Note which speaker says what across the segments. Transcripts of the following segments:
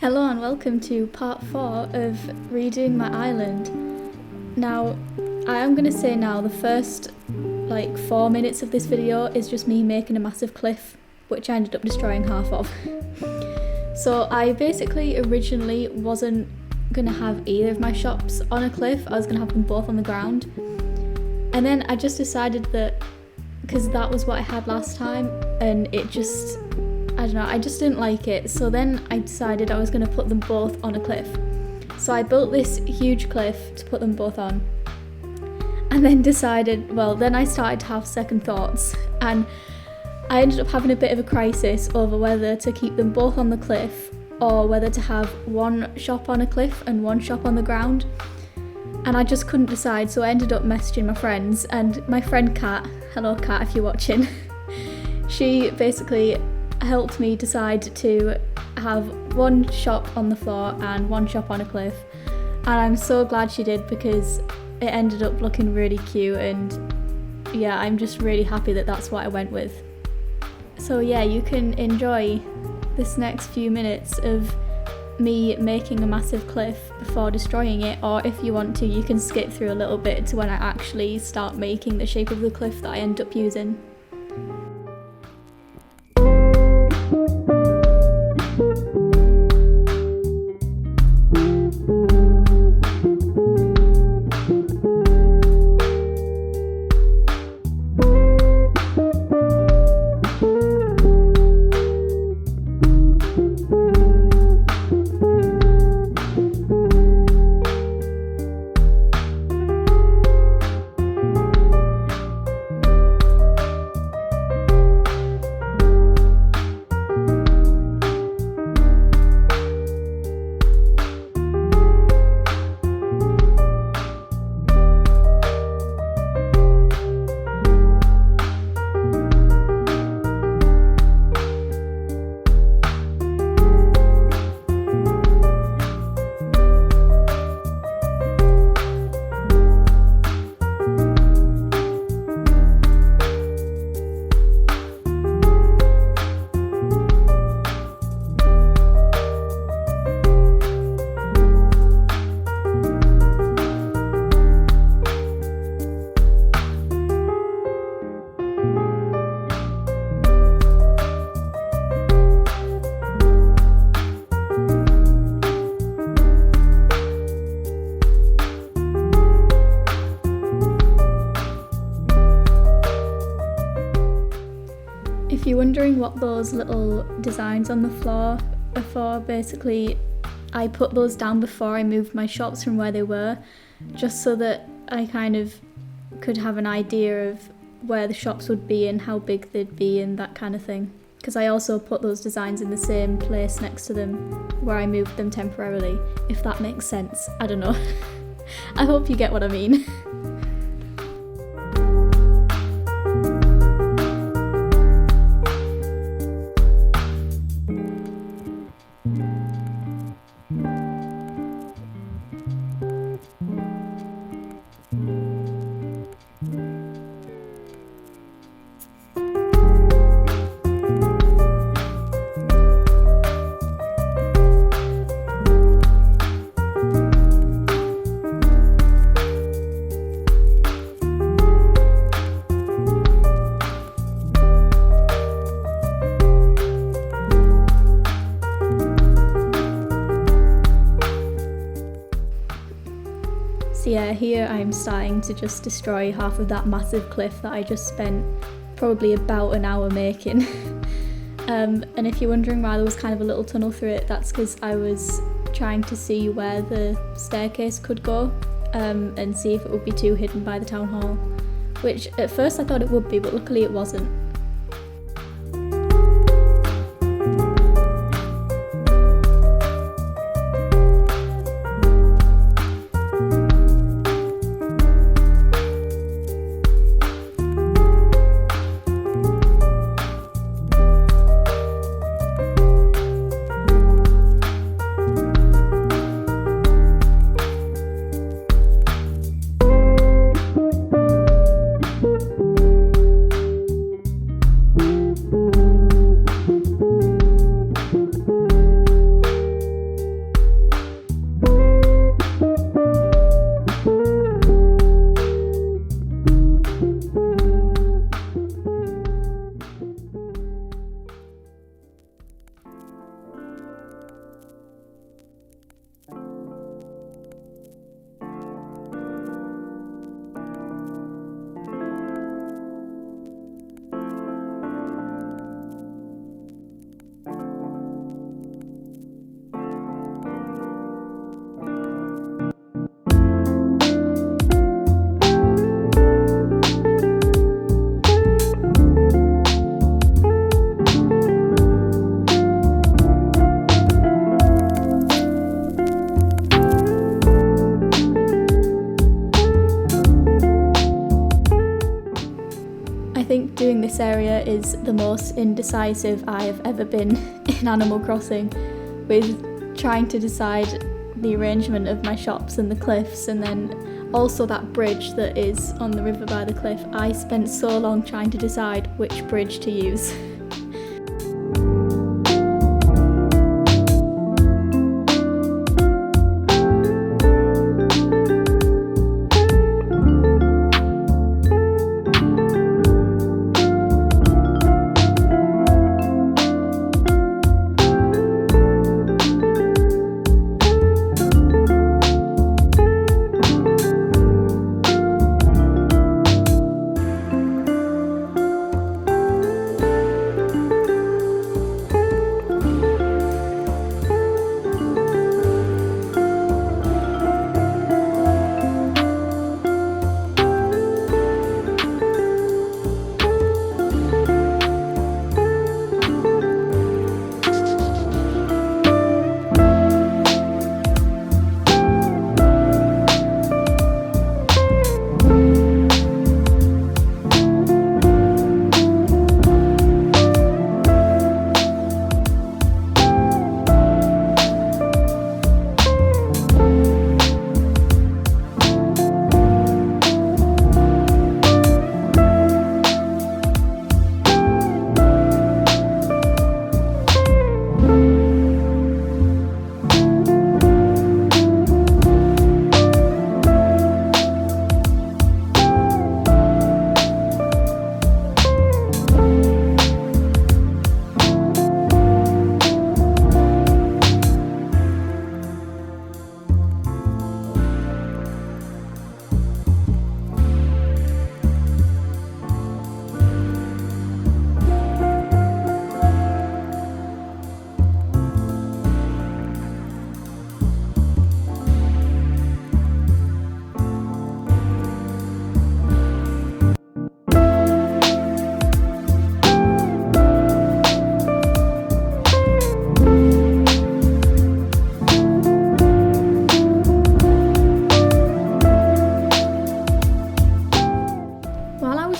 Speaker 1: Hello and welcome to part 4 of redoing my island. Now, I am going to say now the first 4 minutes of this video is just me making a massive cliff, which I ended up destroying half of. So I basically originally wasn't going to have either of my shops on a cliff, I was going to have them both on the ground. And then I just decided that, because that was what I had last time, and it just, I don't know, I just didn't like it. So then I decided I was going to put them both on a cliff. So I built this huge cliff to put them both on. And then then I started to have second thoughts. And I ended up having a bit of a crisis over whether to keep them both on the cliff or whether to have one shop on a cliff and one shop on the ground. And I just couldn't decide, so I ended up messaging my friends. And my friend Kat, hello Kat if you're watching, she basically helped me decide to have one shop on the floor and one shop on a cliff, and I'm so glad she did because it ended up looking really cute, and yeah, I'm just really happy that that's what I went with. So yeah, you can enjoy this next few minutes of me making a massive cliff before destroying it, or if you want to, you can skip through a little bit to when I actually start making the shape of the cliff that I end up using. If you're wondering what those little designs on the floor are for, basically I put those down before I moved my shops from where they were, just so that I kind of could have an idea of where the shops would be and how big they'd be and that kind of thing. Because I also put those designs in the same place next to them where I moved them temporarily, if that makes sense. I don't know. I hope you get what I mean. So yeah, here I'm starting to just destroy half of that massive cliff that I just spent probably about an hour making. And if you're wondering why there was kind of a little tunnel through it, that's because I was trying to see where the staircase could go, and see if it would be too hidden by the town hall, which at first I thought it would be, but luckily it wasn't. this area is the most indecisive I have ever been in Animal Crossing, with trying to decide the arrangement of my shops and the cliffs, and then also that bridge that is on the river by the cliff. I spent so long trying to decide which bridge to use.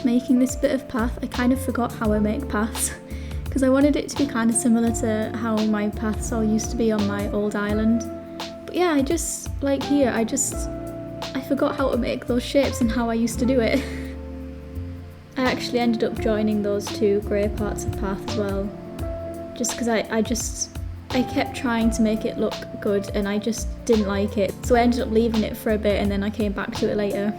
Speaker 1: Making this bit of path, I kind of forgot how I make paths because I wanted it to be kind of similar to how my paths all used to be on my old island. But yeah, I just, like here, I forgot how to make those shapes and how I used to do it. I actually ended up joining those two grey parts of path as well, just because I kept trying to make it look good and I just didn't like it. So I ended up leaving it for a bit and then I came back to it later.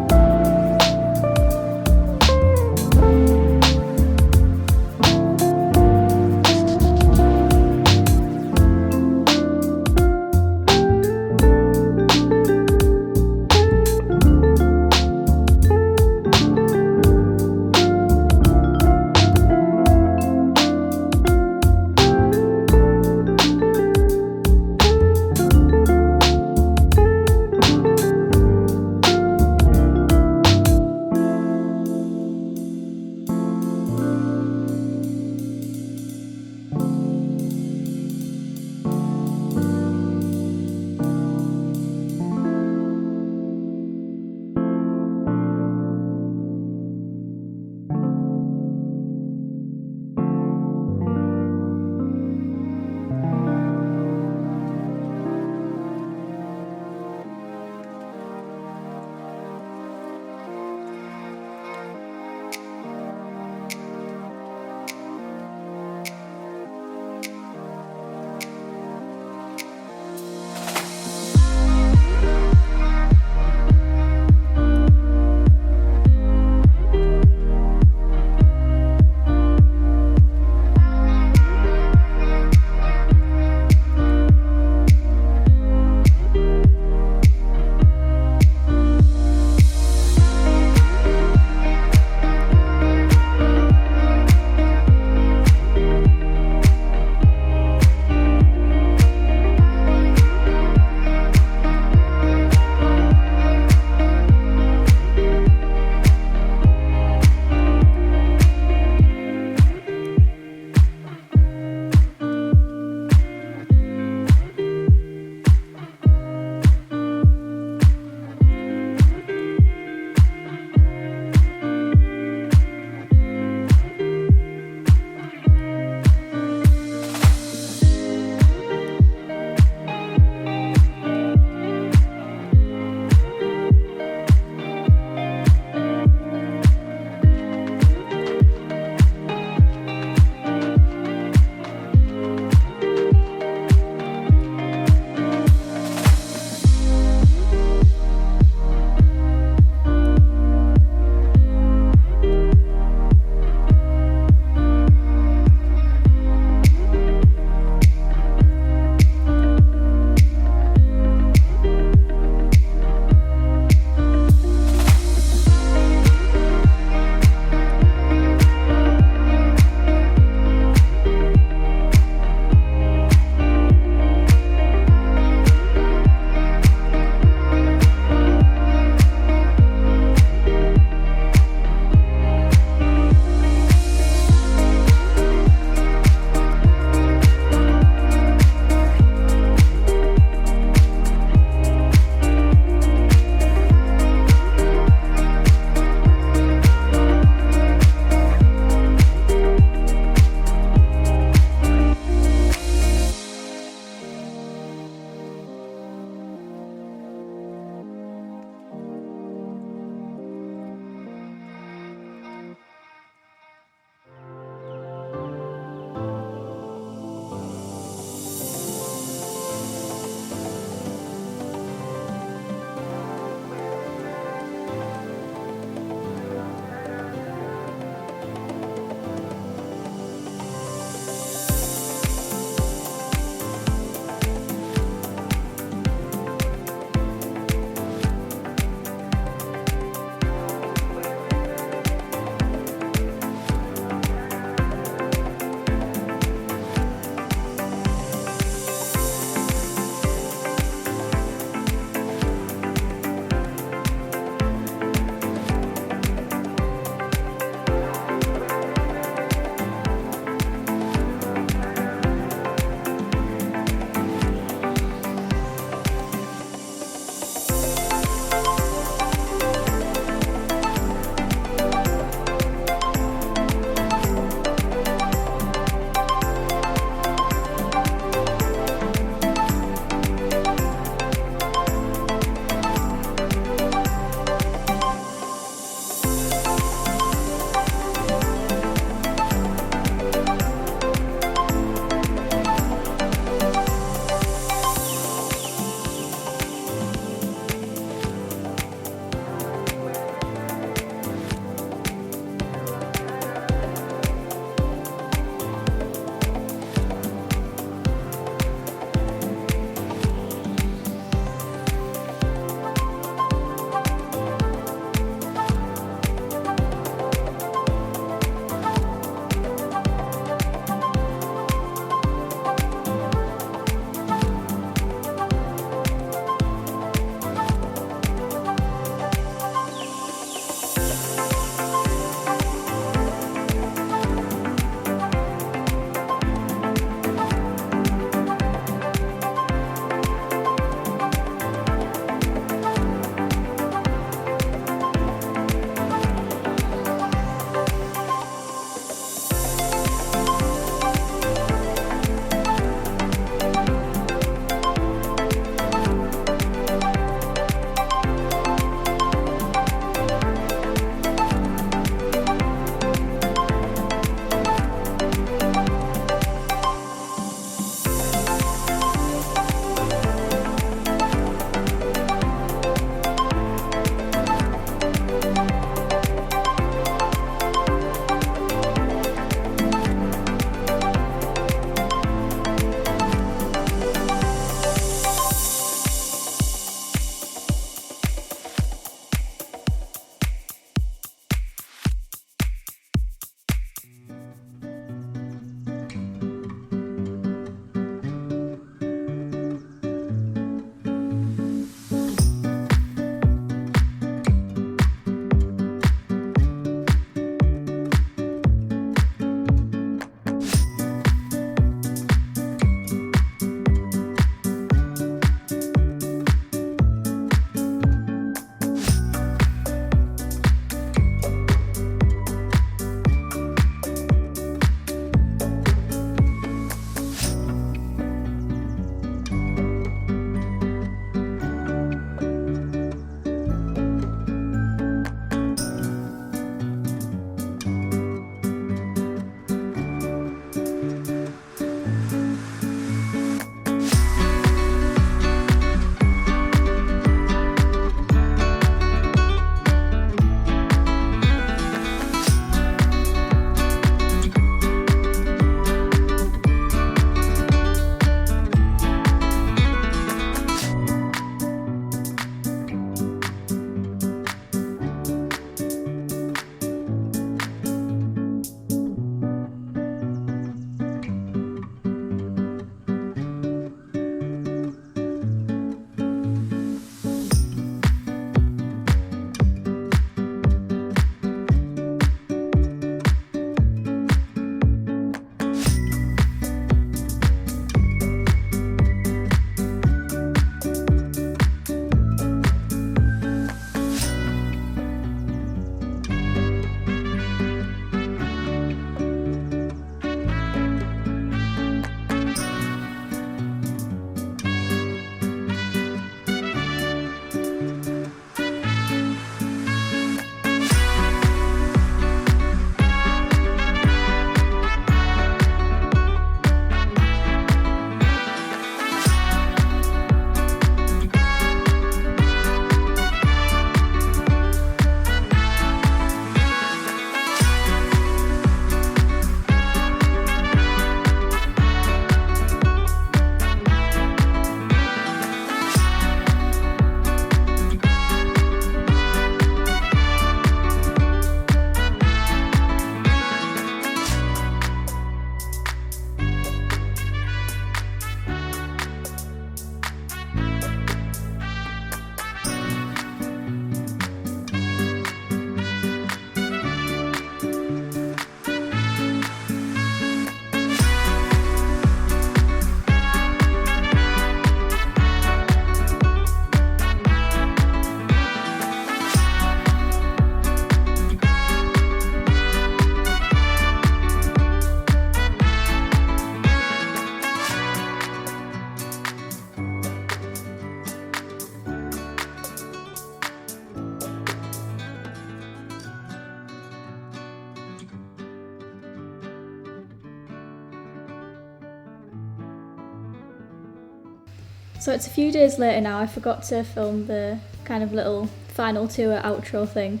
Speaker 1: So it's a few days later now. I forgot to film the kind of little final tour outro thing.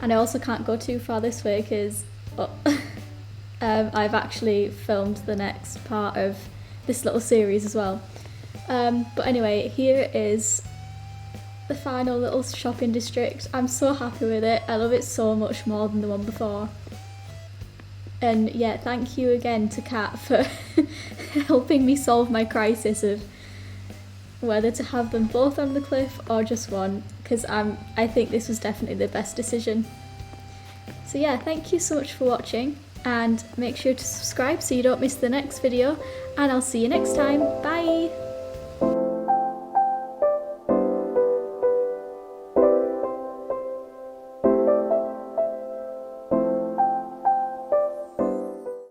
Speaker 1: And I also can't go too far this way because I've actually filmed the next part of this little series as well. But anyway, here is the final little shopping district. I'm so happy with it. I love it so much more than the one before. And yeah, thank you again to Kat for helping me solve my crisis of whether to have them both on the cliff or just one, because I think this was definitely the best decision. So yeah, thank you so much for watching, and make sure to subscribe so you don't miss the next video, and I'll see you next time. Bye!